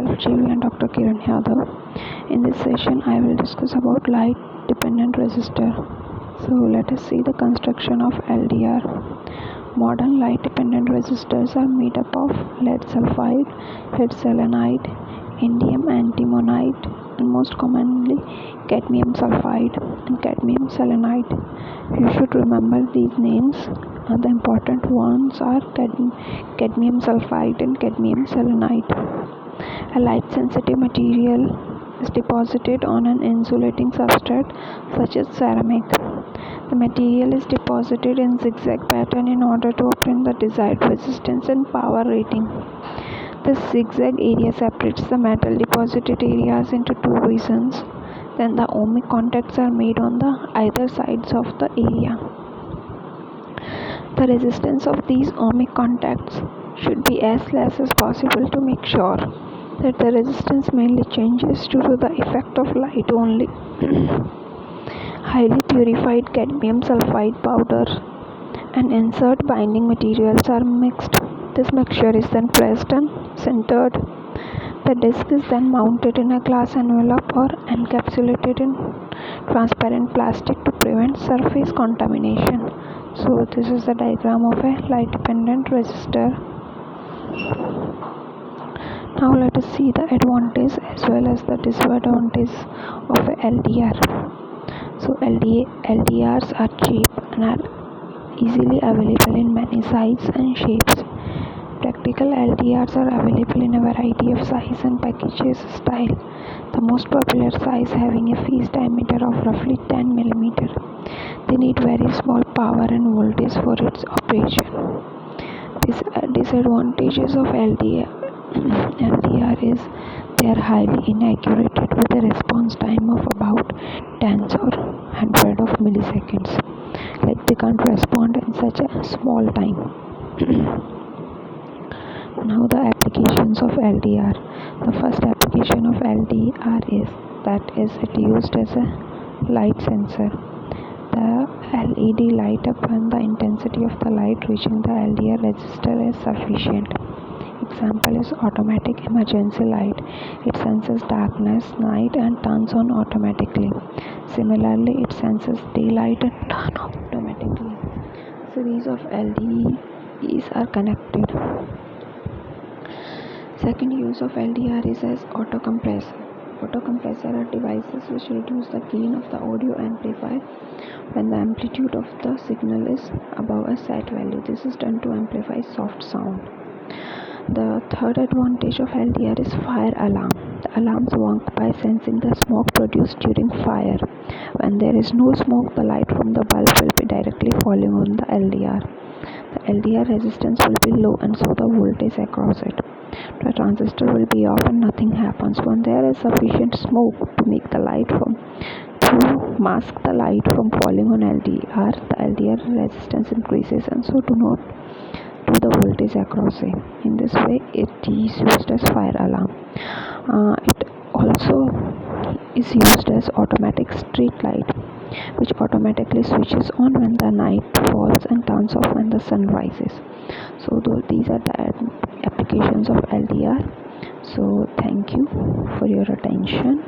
myself Jivi and Dr. Kiran Yadav. In this session, I will discuss about light dependent resistor. So let us see the construction of LDR. Modern light dependent resistors are made up of lead sulfide, lead selenide, indium antimonide, and most commonly cadmium sulfide and cadmium selenide. You should remember these names. The important ones are cadmium sulfide and cadmium selenide. A light-sensitive material is deposited on an insulating substrate such as ceramic. The material is deposited in zigzag pattern in order to obtain the desired resistance and power rating. This zigzag area separates the metal deposited areas into two regions. Then the ohmic contacts are made on the either sides of the area. The resistance of these ohmic contacts should be as less as possible to make sure that the resistance mainly changes due to the effect of light only. Highly purified cadmium sulfide powder and insert binding materials are mixed. This mixture is then pressed and sintered. The disc is then mounted in a glass envelope or encapsulated in transparent plastic to prevent surface contamination. So this is the diagram of a light dependent resistor. Now let us see the advantage as well as the disadvantage of a LDR. So LDRs are cheap and are easily available in many sizes and shapes. Practical LDRs are available in a variety of size and packages style. The most popular size having a phase diameter of roughly 10 mm. They need very small power and voltage for its operation. Disadvantages of LDR is they are highly inaccurate with a response time of about tens or hundred of milliseconds. Like they can't respond in such a small time. Now the applications of LDR. The first application of LDR is it used as a light sensor. The LED light up when the intensity of the light reaching the LDR resistor is sufficient. Example is automatic emergency light. It senses darkness, night and turns on automatically. Similarly, it senses daylight and turns off automatically. Series of LEDs are connected. Second use of LDR is as autocompressor. Autocompressor are devices which reduce the gain of the audio amplifier when the amplitude of the signal is above a set value. This is done to amplify soft sound. The third advantage of LDR is fire alarm. The alarms work by sensing the smoke produced during fire. When there is no smoke, the light from the bulb will be directly falling on the LDR. The LDR resistance will be low and so the voltage across it. The transistor will be off and nothing happens. When there is sufficient smoke to make the light to mask the light from falling on LDR, the LDR resistance increases and so do not do the voltage across it. In this way, it is used as fire alarm. It also is used as automatic street light, which automatically switches on when the night falls and turns off when the sun rises. So these are the applications of LDR. So thank you for your attention.